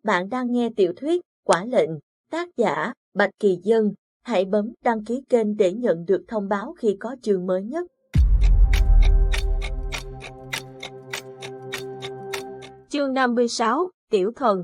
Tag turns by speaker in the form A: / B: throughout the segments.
A: Bạn đang nghe tiểu thuyết Quả Lệnh, tác giả Bạch Kỳ Dân. Hãy bấm đăng ký kênh để nhận được thông báo khi có chương mới nhất. Chương 56, Tiểu Thần.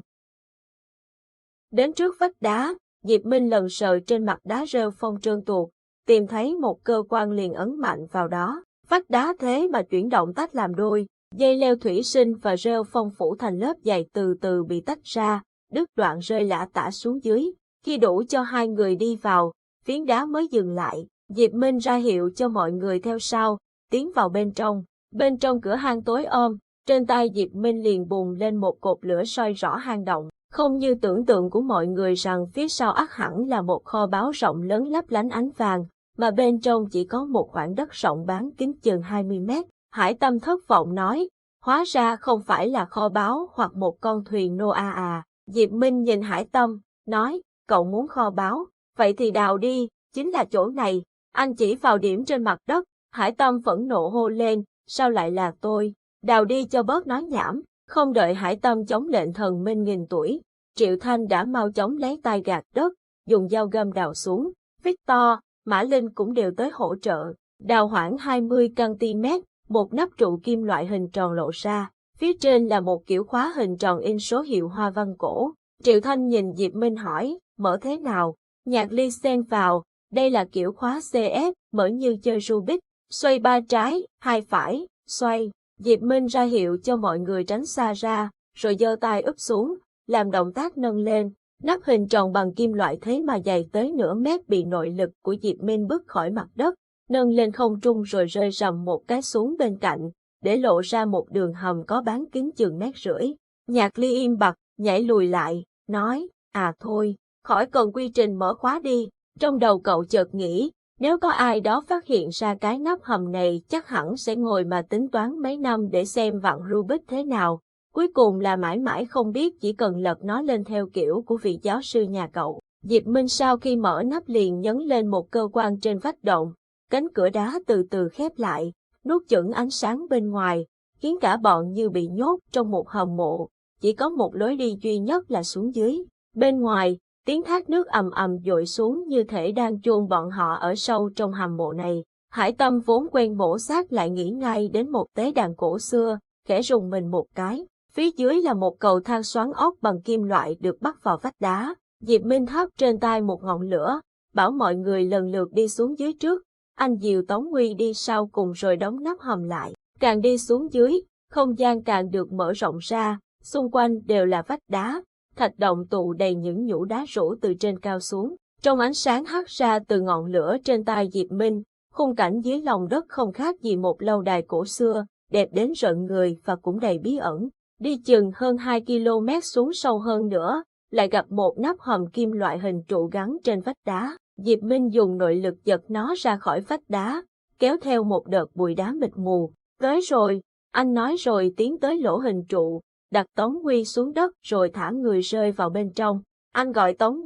A: Đến trước vách đá, Diệp Minh lần sờ trên mặt đá rêu phong trơn tuột, tìm thấy một cơ quan liền ấn mạnh vào đó. Vách đá thế mà chuyển động tách làm đôi, dây leo thủy sinh và rêu phong phủ thành lớp dày từ từ bị tách ra, đứt đoạn rơi lả tả xuống dưới. Khi đủ cho hai người đi vào, phiến đá mới dừng lại. Diệp Minh ra hiệu cho mọi người theo sau, tiến vào bên trong. Bên trong cửa hang tối om, trên tay Diệp Minh liền bùng lên một cột lửa soi rõ hang động. Không như tưởng tượng của mọi người rằng phía sau ắt hẳn là một kho báu rộng lớn lấp lánh ánh vàng, mà bên trong chỉ có một khoảng đất rộng bán kính chừng 20 mét. Hải Tâm thất vọng nói, hóa ra không phải là kho báu hoặc một con thuyền Noah à. Diệp Minh nhìn Hải Tâm, nói, cậu muốn kho báu, vậy thì đào đi, chính là chỗ này. Anh chỉ vào điểm trên mặt đất. Hải Tâm phẫn nộ hô lên, sao lại là tôi, đào đi cho bớt nói nhảm. Không đợi Hải Tâm chống lệnh thần minh nghìn tuổi, Triệu Thanh đã mau chóng lấy tay gạt đất, dùng dao găm đào xuống. Victor, Mã Linh cũng đều tới hỗ trợ, đào khoảng 20 cm, một nắp trụ kim loại hình tròn lộ ra, phía trên là một kiểu khóa hình tròn in số hiệu hoa văn cổ. Triệu Thanh nhìn Diệp Minh hỏi, mở thế nào? Nhạc Ly xen vào, đây là kiểu khóa CF, mở như chơi Rubik, xoay 3 trái, 2 phải, xoay. Diệp Minh ra hiệu cho mọi người tránh xa ra, rồi giơ tay úp xuống, làm động tác nâng lên. Nắp hình tròn bằng kim loại thế mà dày tới nửa mét bị nội lực của Diệp Minh bứt khỏi mặt đất, nâng lên không trung rồi rơi rầm một cái xuống bên cạnh, để lộ ra một đường hầm có bán kính chừng 1,5 mét. Nhạc Ly im bặt, nhảy lùi lại, nói, à thôi, khỏi cần quy trình mở khóa đi. Trong đầu cậu chợt nghĩ, nếu có ai đó phát hiện ra cái nắp hầm này chắc hẳn sẽ ngồi mà tính toán mấy năm để xem vặn Rubik thế nào. Cuối cùng là mãi mãi không biết, chỉ cần lật nó lên theo kiểu của vị giáo sư nhà cậu. Diệp Minh sau khi mở nắp liền nhấn lên một cơ quan trên vách động. Cánh cửa đá từ từ khép lại, nuốt chửng ánh sáng bên ngoài, khiến cả bọn như bị nhốt trong một hầm mộ. Chỉ có một lối đi duy nhất là xuống dưới. Bên ngoài, tiếng thác nước ầm ầm dội xuống như thể đang chôn bọn họ ở sâu trong hầm mộ này. Hải Tâm vốn quen mổ xác lại nghĩ ngay đến một tế đàn cổ xưa, khẽ rùng mình một cái. Phía dưới là một cầu thang xoắn ốc bằng kim loại được bắt vào vách đá. Diệp Minh thắp trên tay một ngọn lửa, bảo mọi người lần lượt đi xuống dưới trước. Anh dìu Tống Nguy đi sau cùng rồi đóng nắp hầm lại. Càng đi xuống dưới, không gian càng được mở rộng ra, xung quanh đều là vách đá. Thạch động tụ đầy những nhũ đá rũ từ trên cao xuống. Trong ánh sáng hắt ra từ ngọn lửa trên tay Diệp Minh, khung cảnh dưới lòng đất không khác gì một lâu đài cổ xưa, đẹp đến rợn người và cũng đầy bí ẩn. Đi chừng hơn 2 km xuống sâu hơn nữa, lại gặp một nắp hầm kim loại hình trụ gắn trên vách đá. Diệp Minh dùng nội lực giật nó ra khỏi vách đá, kéo theo một đợt bụi đá mịt mù. Tới rồi, anh nói rồi tiến tới lỗ hình trụ, đặt Tống Nguy xuống đất rồi thả người rơi vào bên trong. Anh gọi Tống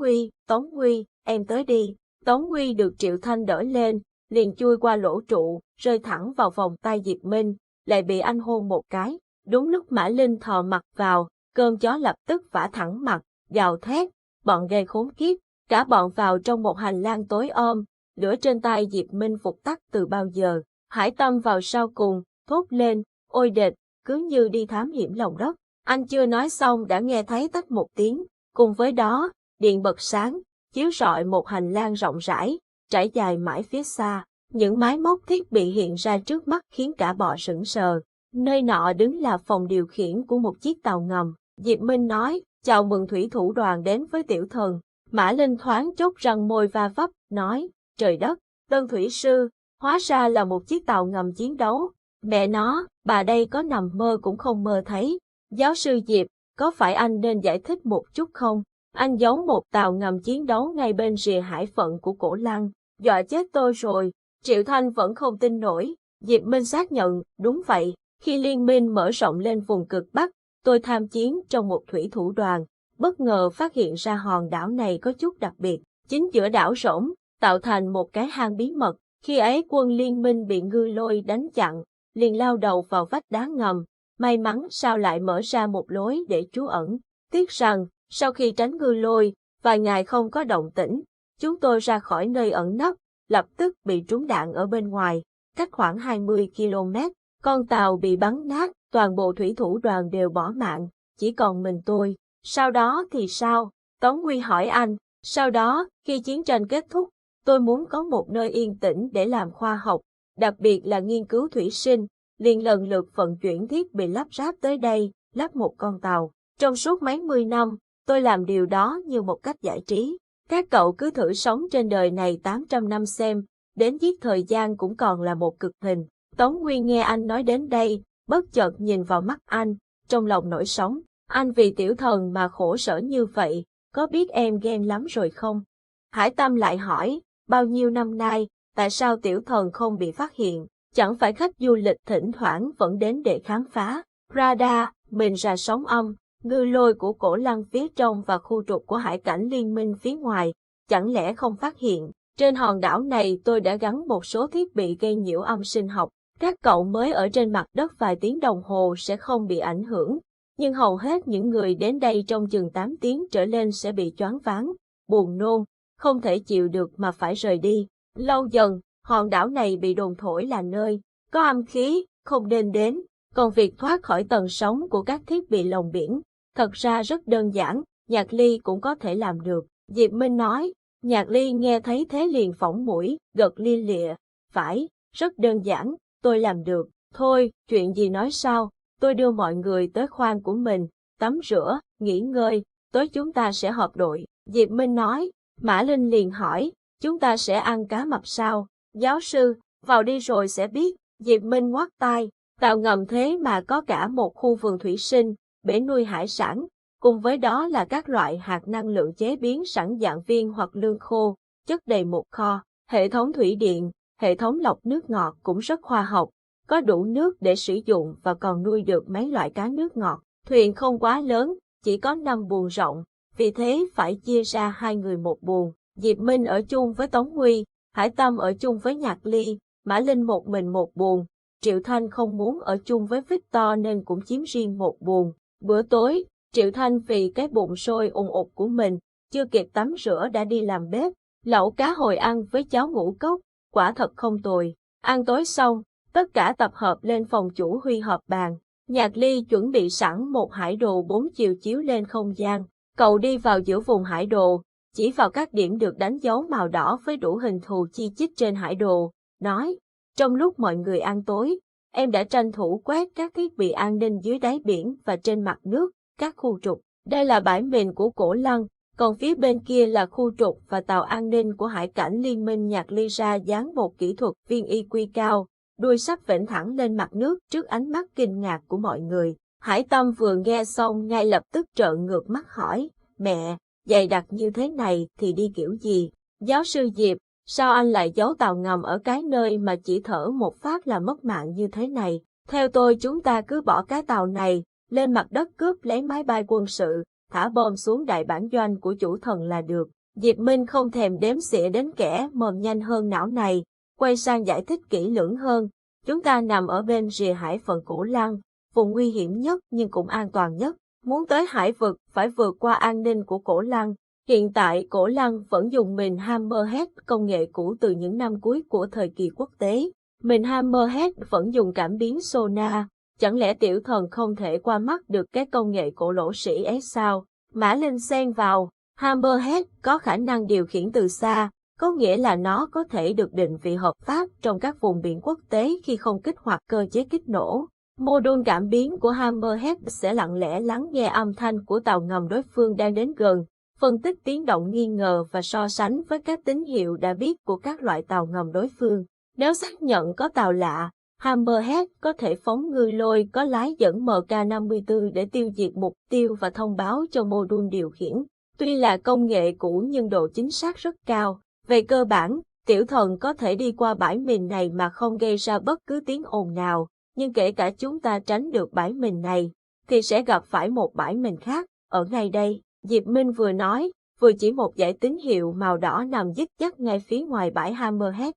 A: Nguy, em tới đi. Tống Nguy được Triệu Thanh đỡ lên, liền chui qua lỗ trụ, rơi thẳng vào vòng tay Diệp Minh, lại bị anh hôn một cái. Đúng lúc Mã Linh thò mặt vào, cơn chó lập tức vả thẳng mặt, gào thét, bọn ghê khốn kiếp. Cả bọn vào trong một hành lang tối om, lửa trên tay Diệp Minh vụt tắt từ bao giờ. Hải Tâm vào sau cùng, thốt lên, ôi đệt, cứ như đi thám hiểm lòng đất. Anh chưa nói xong đã nghe thấy tách một tiếng, cùng với đó, điện bật sáng, chiếu rọi một hành lang rộng rãi, trải dài mãi phía xa. Những máy móc thiết bị hiện ra trước mắt khiến cả bọn sững sờ. Nơi nọ đứng là phòng điều khiển của một chiếc tàu ngầm. Diệp Minh nói, chào mừng thủy thủ đoàn đến với tiểu thần. Mã Linh thoáng chốt răng môi va vấp, nói, trời đất, Tân thủy sư, hóa ra là một chiếc tàu ngầm chiến đấu. Mẹ nó, bà đây có nằm mơ cũng không mơ thấy. Giáo sư Diệp, có phải anh nên giải thích một chút không? Anh giấu một tàu ngầm chiến đấu ngay bên rìa hải phận của Cổ Lăng, dọa chết tôi rồi. Triệu Thanh vẫn không tin nổi. Diệp Minh xác nhận, đúng vậy, khi liên minh mở rộng lên vùng cực Bắc, tôi tham chiến trong một thủy thủ đoàn, bất ngờ phát hiện ra hòn đảo này có chút đặc biệt. Chính giữa đảo rỗng, tạo thành một cái hang bí mật. Khi ấy quân liên minh bị ngư lôi đánh chặn, liền lao đầu vào vách đá ngầm. May mắn sao lại mở ra một lối để trú ẩn. Tiếc rằng, Sau khi tránh ngư lôi, vài ngày không có động tĩnh, chúng tôi ra khỏi nơi ẩn nấp, lập tức bị trúng đạn ở bên ngoài, cách khoảng 20 km, con tàu bị bắn nát, toàn bộ thủy thủ đoàn đều bỏ mạng, chỉ còn mình tôi. Sau đó thì sao? Tống Huy hỏi anh. Sau đó, khi chiến tranh kết thúc, tôi muốn có một nơi yên tĩnh để làm khoa học, đặc biệt là nghiên cứu thủy sinh, liền lần lượt vận chuyển thiết bị lắp ráp tới đây, lắp một con tàu. Trong suốt mấy mươi năm, tôi làm điều đó như một cách giải trí. Các cậu cứ thử sống trên đời này 800 năm xem, đến giết thời gian cũng còn là một cực hình. Tống Huy nghe anh nói đến đây, bất chợt nhìn vào mắt anh, trong lòng nổi sóng. Anh vì tiểu thần mà khổ sở như vậy, có biết em ghen lắm rồi không? Hải Tâm lại hỏi, bao nhiêu năm nay, tại sao tiểu thần không bị phát hiện? Chẳng phải khách du lịch thỉnh thoảng vẫn đến để khám phá. Radar, mình ra sóng âm, ngư lôi của Cổ Lăng phía trong và khu trục của hải cảnh liên minh phía ngoài, chẳng lẽ không phát hiện? Trên hòn đảo này tôi đã gắn một số thiết bị gây nhiễu âm sinh học. Các cậu mới ở trên mặt đất vài tiếng đồng hồ sẽ không bị ảnh hưởng, nhưng hầu hết những người đến đây trong chừng 8 tiếng trở lên sẽ bị choáng váng, buồn nôn, không thể chịu được mà phải rời đi. Lâu dần, hòn đảo này bị đồn thổi là nơi có âm khí, không nên đến. Còn việc thoát khỏi tầng sóng của các thiết bị lồng biển, thật ra rất đơn giản, Nhạc Ly cũng có thể làm được. Diệp Minh nói. Nhạc Ly nghe thấy thế liền phỏng mũi, gật lia lịa. Phải, rất đơn giản, tôi làm được. Thôi, chuyện gì nói sao, tôi đưa mọi người tới khoang của mình, tắm rửa, nghỉ ngơi, tối chúng ta sẽ họp đội. Diệp Minh nói. Mã Linh liền hỏi, chúng ta sẽ ăn cá mập sao? Giáo sư, vào đi rồi sẽ biết. Diệp Minh ngoắt tai. Tàu ngầm thế mà có cả một khu vườn thủy sinh, bể nuôi hải sản, cùng với đó là các loại hạt năng lượng chế biến sẵn dạng viên hoặc lương khô, chất đầy một kho. Hệ thống thủy điện, hệ thống lọc nước ngọt cũng rất khoa học, có đủ nước để sử dụng và còn nuôi được mấy loại cá nước ngọt. Thuyền không quá lớn, chỉ có 5 buồng rộng, vì thế phải chia ra 2 người một buồng. Diệp Minh ở chung với Tống Huy, Hải Tâm ở chung với Nhạc Ly, Mã Linh một mình một buồng. Triệu Thanh không muốn ở chung với Victor nên cũng chiếm riêng một buồng. Bữa tối, Triệu Thanh vì cái bụng sôi ùng ục của mình, chưa kịp tắm rửa đã đi làm bếp, lẩu cá hồi ăn với cháo ngũ cốc, quả thật không tồi. Ăn tối xong, tất cả tập hợp lên phòng chủ Huy họp bàn. Nhạc Ly chuẩn bị sẵn một hải đồ 4 chiều chiếu lên không gian. Cậu đi vào giữa vùng hải đồ, chỉ vào các điểm được đánh dấu màu đỏ với đủ hình thù chi chít trên hải đồ, nói. Trong lúc mọi người ăn tối, em đã tranh thủ quét các thiết bị an ninh dưới đáy biển và trên mặt nước, các khu trục. Đây là bãi mìn của Cổ Lăng, còn phía bên kia là khu trục và tàu an ninh của hải cảnh liên minh. Nhạc Ly ra dán một kỹ thuật viên IQ cao, đuôi sắp vểnh thẳng lên mặt nước trước ánh mắt kinh ngạc của mọi người. Hải Tâm vừa nghe xong ngay lập tức trợn ngược mắt hỏi, mẹ, dày đặc như thế này thì đi kiểu gì? Giáo sư Diệp, sao anh lại giấu tàu ngầm ở cái nơi mà chỉ thở một phát là mất mạng như thế này? Theo tôi chúng ta cứ bỏ cái tàu này, lên mặt đất cướp lấy máy bay quân sự, thả bom xuống đại bản doanh của chủ thần là được. Diệp Minh không thèm đếm xỉa đến kẻ mồm nhanh hơn não này, quay sang giải thích kỹ lưỡng hơn. Chúng ta nằm ở bên rìa hải phận Cổ Lăng, vùng nguy hiểm nhất nhưng cũng an toàn nhất. Muốn tới hải vực phải vượt qua an ninh của Cổ Lăng. Hiện tại Cổ Lăng vẫn dùng mìn Hammerhead, công nghệ cũ từ những năm cuối của thời kỳ quốc tế. Mìn Hammerhead vẫn dùng cảm biến sonar. Chẳng lẽ tiểu thần không thể qua mắt được cái công nghệ cổ lỗ sĩ ấy sao? Mã Linh xen vào, Hammerhead có khả năng điều khiển từ xa, có nghĩa là nó có thể được định vị hợp pháp trong các vùng biển quốc tế khi không kích hoạt cơ chế kích nổ. Mô-đun cảm biến của Hammerhead sẽ lặng lẽ lắng nghe âm thanh của tàu ngầm đối phương đang đến gần, phân tích tiếng động nghi ngờ và so sánh với các tín hiệu đã biết của các loại tàu ngầm đối phương. Nếu xác nhận có tàu lạ, Hammerhead có thể phóng ngư lôi có lái dẫn MK-54 để tiêu diệt mục tiêu và thông báo cho mô-đun điều khiển. Tuy là công nghệ cũ nhưng độ chính xác rất cao. Về cơ bản, tiểu thần có thể đi qua bãi mìn này mà không gây ra bất cứ tiếng ồn nào, nhưng kể cả chúng ta tránh được bãi mìn này, thì sẽ gặp phải một bãi mìn khác, ở ngay đây. Diệp Minh vừa nói, vừa chỉ một dải tín hiệu màu đỏ nằm dích dắt ngay phía ngoài bãi Hammerhead.